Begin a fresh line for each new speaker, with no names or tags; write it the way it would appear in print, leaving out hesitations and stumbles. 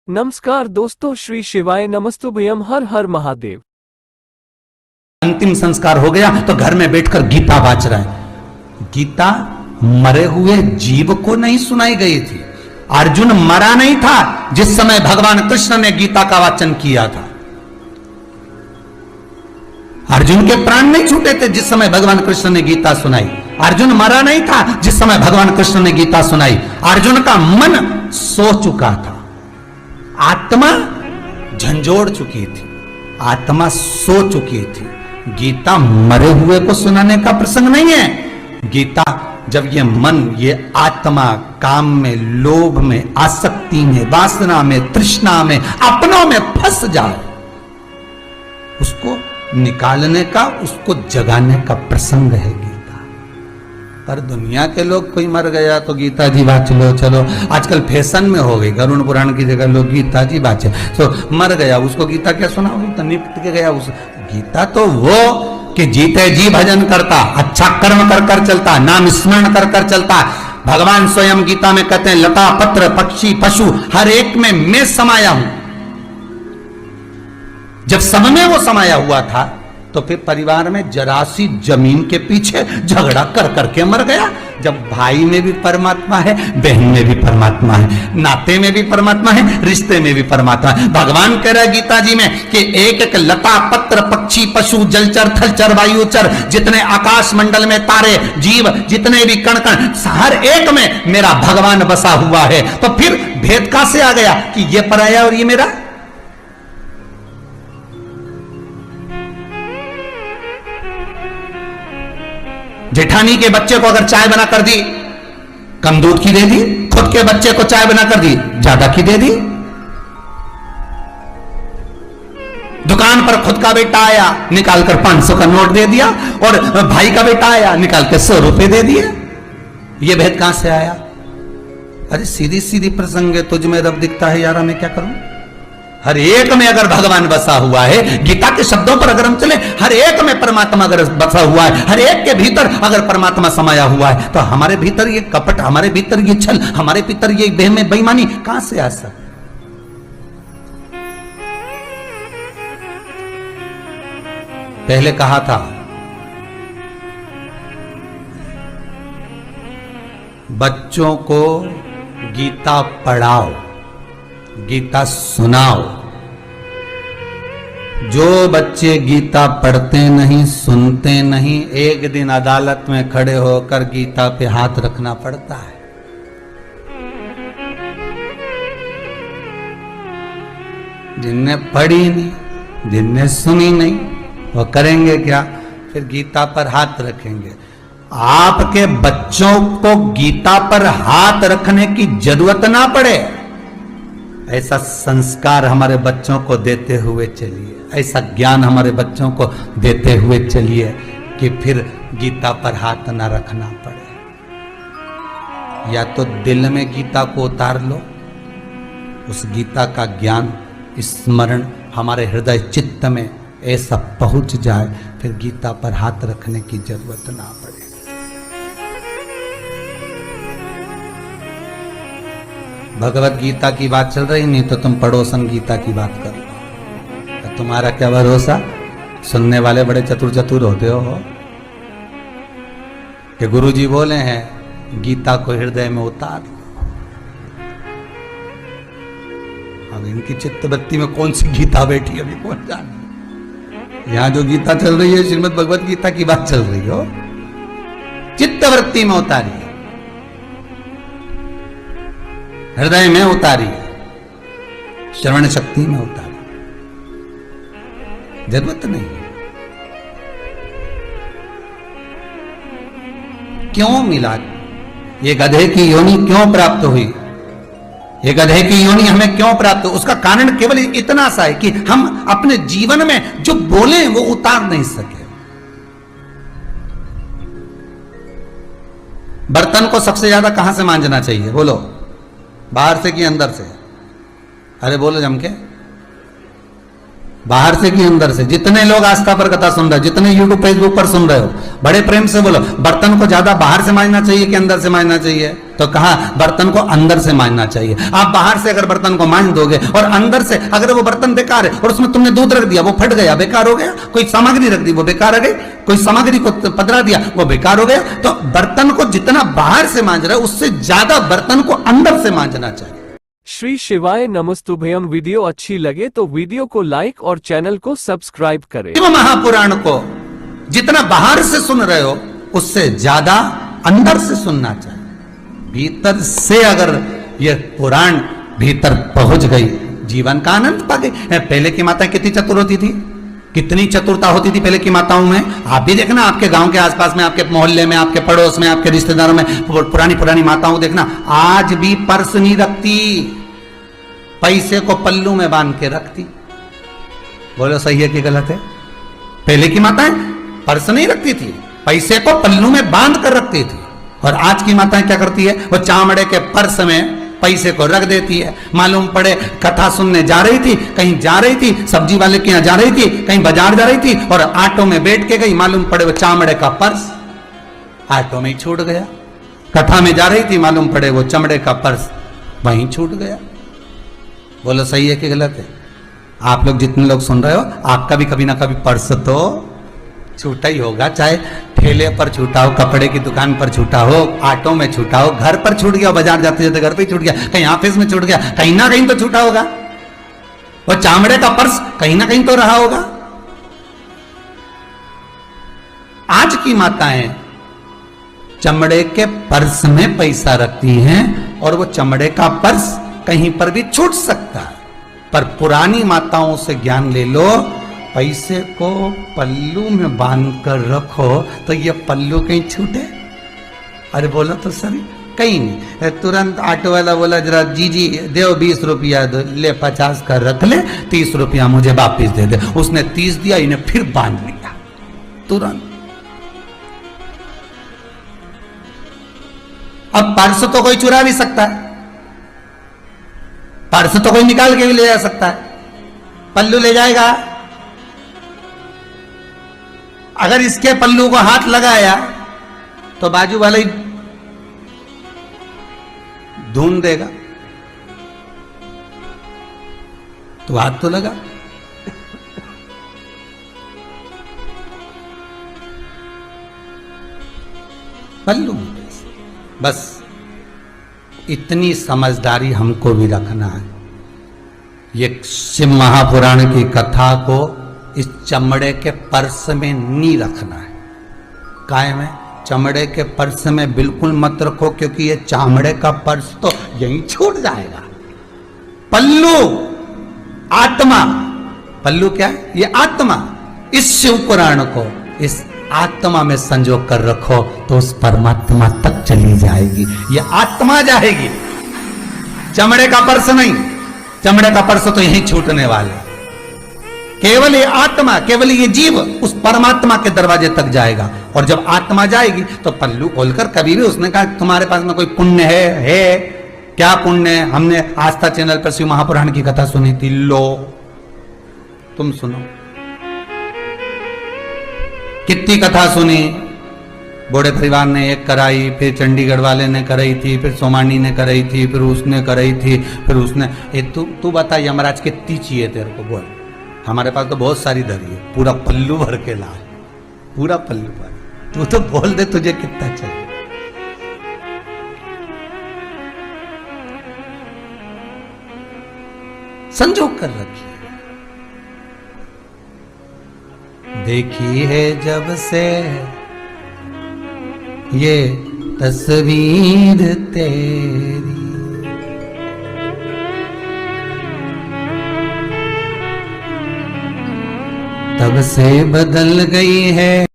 नमस्कार दोस्तों, श्री शिवाय नमस्तुभ्यम, हर हर महादेव।
अंतिम संस्कार हो गया तो घर में बैठकर गीता वाच रहा है। गीता मरे हुए जीव को नहीं सुनाई गई थी। अर्जुन मरा नहीं था जिस समय भगवान कृष्ण ने गीता का वाचन किया था। अर्जुन के प्राण नहीं छूटे थे जिस समय भगवान कृष्ण ने गीता सुनाई। अर्जुन मरा नहीं था जिस समय भगवान कृष्ण ने गीता सुनाई। अर्जुन का मन सो चुका था, आत्मा झंझोड़ चुकी थी, आत्मा सो चुकी थी। गीता मरे हुए को सुनाने का प्रसंग नहीं है। गीता जब ये मन, ये आत्मा काम में, लोभ में, आसक्ति में, वासना में, तृष्णा में, अपनों में फंस जाए, उसको निकालने का, उसको जगाने का प्रसंग है गीता। पर दुनिया के लोग, कोई मर गया तो गीता जी वाच लो, चलो आजकल फैशन में हो गई, गरुण पुराण की जगह लोग गीता जी वाचे। तो मर गया उसको गीता क्या सुनाओ, तो निपट के गया उस। गीता तो वो कि जीते जी भजन करता, अच्छा कर्म कर कर चलता, नाम स्मरण कर कर चलता। भगवान स्वयं गीता में कहते हैं, लता पत्र पक्षी पशु हर एक में मैं समाया हूं। जब सब में वो समाया हुआ था तो फिर परिवार में जरा सी जमीन के पीछे झगड़ा कर करके मर गया। जब भाई में भी परमात्मा है, बहन में भी परमात्मा है, नाते में भी परमात्मा है, रिश्ते में भी परमात्मा है। भगवान कह रहा है गीता जी में कि एक एक लता पत्र पक्षी पशु जलचर थलचर वायुचर, जितने आकाश मंडल में तारे जीव, जितने भी कण कण, हर एक में मेरा भगवान बसा हुआ है। तो फिर भेद कहां से आ गया कि ये पराया और ये मेरा? जेठानी के बच्चे को अगर चाय बना कर दी, कम दूध की दे दी, खुद के बच्चे को चाय बना कर दी, ज्यादा की दे दी। दुकान पर खुद का बेटा आया, निकालकर 500 का नोट दे दिया, और भाई का बेटा आया, निकाल के 100 रुपए दे दिए। यह भेद कहां से आया? अरे सीधी सीधी प्रसंग है, तुझ में रब दिखता है यारा, मैं क्या करूं? हर एक में अगर भगवान बसा हुआ है, गीता के शब्दों पर अगर हम चले, हर एक में परमात्मा अगर बसा हुआ है, हर एक के भीतर अगर परमात्मा समाया हुआ है, तो हमारे भीतर ये कपट, हमारे भीतर ये छल, हमारे भीतर ये बेईमानी कहां से आ सकती? पहले कहा था बच्चों को गीता पढ़ाओ, गीता सुनाओ। जो बच्चे गीता पढ़ते नहीं, सुनते नहीं, एक दिन अदालत में खड़े होकर गीता पे हाथ रखना पड़ता है। जिनने पढ़ी नहीं, जिनने सुनी नहीं, वो करेंगे क्या? फिर गीता पर हाथ रखेंगे। आपके बच्चों को गीता पर हाथ रखने की जरूरत ना पड़े, ऐसा संस्कार हमारे बच्चों को देते हुए चलिए, ऐसा ज्ञान हमारे बच्चों को देते हुए चलिए कि फिर गीता पर हाथ ना रखना पड़े। या तो दिल में गीता को उतार लो, उस गीता का ज्ञान स्मरण हमारे हृदय चित्त में ऐसा पहुंच जाए, फिर गीता पर हाथ रखने की जरूरत ना पड़े। भगवत गीता की बात चल रही, नहीं तो तुम पड़ोसन गीता की बात कर लो। तुम्हारा क्या भरोसा? सुनने वाले बड़े चतुर चतुर होते हो कि गुरुजी बोले हैं गीता को हृदय में उतार लो। अब इनकी चित्तवृत्ति में कौन सी गीता बैठी अभी कौन जाने। यहां जो गीता चल रही है, श्रीमद् भगवत गीता की बात चल रही हो, चित्तवृत्ति में उतारिए, हृदय में उतारी, श्रवण शक्ति में उतारी। जरूरत नहीं। क्यों मिला? ये गधे की योनि क्यों प्राप्त हुई? ये गधे की योनि हमें क्यों प्राप्त हुई? उसका कारण केवल इतना सा है कि हम अपने जीवन में जो बोले वो उतार नहीं सके। बर्तन को सबसे ज्यादा कहां से मांजना चाहिए? बोलो, बाहर से कि अंदर से? अरे बोलो जम के। बाहर से कि अंदर से? जितने लोग आस्था पर कथा सुन रहे हो, जितने यूट्यूब फेसबुक पर सुन रहे हो, बड़े प्रेम से बोलो, बर्तन को ज्यादा बाहर से मांजना चाहिए कि अंदर से मांजना चाहिए? तो कहा बर्तन को अंदर से मांजना चाहिए। आप बाहर से अगर बर्तन को मांज दोगे और अंदर से अगर वो बर्तन बेकार है और उसमें तुमने दूध रख दिया, वो फट गया, बेकार हो गया। कोई सामग्री रख दी, वो बेकार हो गई। कोई सामग्री को पधरा दिया, वो बेकार हो गया। तो बर्तन को जितना बाहर से मांज रहे हो, उससे ज्यादा बर्तन को अंदर से मांजना चाहिए।
श्री शिवाय नमस्तुभ्यम। वीडियो अच्छी लगे तो वीडियो को लाइक और चैनल को सब्सक्राइब करें।
शिव महापुराण को जितना बाहर से सुन रहे हो, उससे ज्यादा अंदर से सुनना चाहिए। भीतर से अगर ये पुराण भीतर पहुंच गई, जीवन का आनंद पा गई। पहले की माताएं कितनी चतुर होती थी, कितनी चतुरता होती थी पहले की माताओं में। आप भी देखना, आपके गांव के आसपास में, आपके मोहल्ले में, आपके पड़ोस में, आपके रिश्तेदारों में पुरानी पुरानी माताओं देखना, आज भी पर्स नहीं रखती, पैसे को पल्लू में बांध के रखती। बोलो सही है कि गलत है? पहले की माताएं पर्स नहीं रखती थी, पैसे को पल्लू में बांध कर रखती थी। और आज की माताएं क्या करती है? वो चामड़े के पर्स में पैसे को रख देती है। मालूम पड़े कथा सुनने जा रही थी, कहीं जा रही थी, सब्जी वाले के यहां जा रही थी, कहीं बाजार जा रही थी और ऑटो में बैठ के गई, मालूम पड़े वो चामड़े का पर्स ऑटो में ही छूट गया। कथा में जा रही थी, मालूम पड़े वो चमड़े का पर्स वहीं छूट गया। बोलो सही है कि गलत है? आप लोग जितने लोग सुन रहे हो, आपका भी कभी ना कभी पर्स तो छूटा ही होगा। चाहे ठेले पर छूटा हो, कपड़े की दुकान पर छूटा हो, ऑटो में छूटा हो, घर पर छूट गया, बाजार जाते जाते घर पे छूट गया, कहीं ऑफिस में छूट गया, कहीं ना कहीं तो छूटा होगा। वो चामड़े का पर्स कहीं ना कहीं तो रहा होगा। आज की माताएं चमड़े के पर्स में पैसा रखती हैं और वो चमड़े का पर्स कहीं पर भी छूट सकता है। पर पुरानी माताओं से ज्ञान ले लो, पैसे को पल्लू में बांध कर रखो तो ये पल्लू कहीं छूटे? अरे बोलो तो सही, कहीं नहीं। तुरंत ऑटो वाला बोला, जरा जी दो 20 रुपया दो, ले 50 का रख ले, 30 रुपया मुझे वापिस दे दे। उसने 30 दिया, इन्हें फिर बांध लिया तुरंत। अब पर्स तो कोई चुरा भी सकता है, पर्स तो कोई निकाल के भी ले जा सकता है, पल्लू ले जाएगा? अगर इसके पल्लू को हाथ लगाया तो बाजू वाला ही ढूंढ देगा, तो हाथ तो लगा। पल्लू बस इतनी समझदारी हमको भी रखना है। ये शिव महापुराण की कथा को इस चमड़े के पर्स में नहीं रखना है। कायम है, चमड़े के पर्स में बिल्कुल मत रखो, क्योंकि ये चामड़े का पर्स तो यहीं छूट जाएगा। पल्लू आत्मा, पल्लू क्या है? ये आत्मा। इस शिव पुराण को इस आत्मा में संजो कर रखो तो उस परमात्मा तक चली जाएगी। ये आत्मा जाएगी, चमड़े का पर्स नहीं। चमड़े का पर्स तो यहीं छूटने वाला। केवल ये आत्मा, केवल ये जीव उस परमात्मा के दरवाजे तक जाएगा। और जब आत्मा जाएगी तो पल्लू खोलकर कभी भी उसने कहा तुम्हारे पास में कोई पुण्य है? क्या पुण्य है? हमने आस्था चैनल पर शिव महापुराण की कथा सुनी थी, लो तुम सुनो। कितनी कथा सुनी, बूढ़े परिवार ने एक कराई, फिर चंडीगढ़ वाले ने कराई थी, फिर सोमानी ने कराई थी, फिर उसने कराई थी, फिर उसने तू बता यमराज कितनी चाहिए तेरे को? बोल। हमारे पास तो बहुत सारी धरी है, पूरा पल्लू भर के ला, पूरा पल्लू भर। तू तो बोल दे तुझे कितना चाहिए। संजोग कर रखी है। देखी है जब से ये तस्वीर तेरी, तब से बदल गई है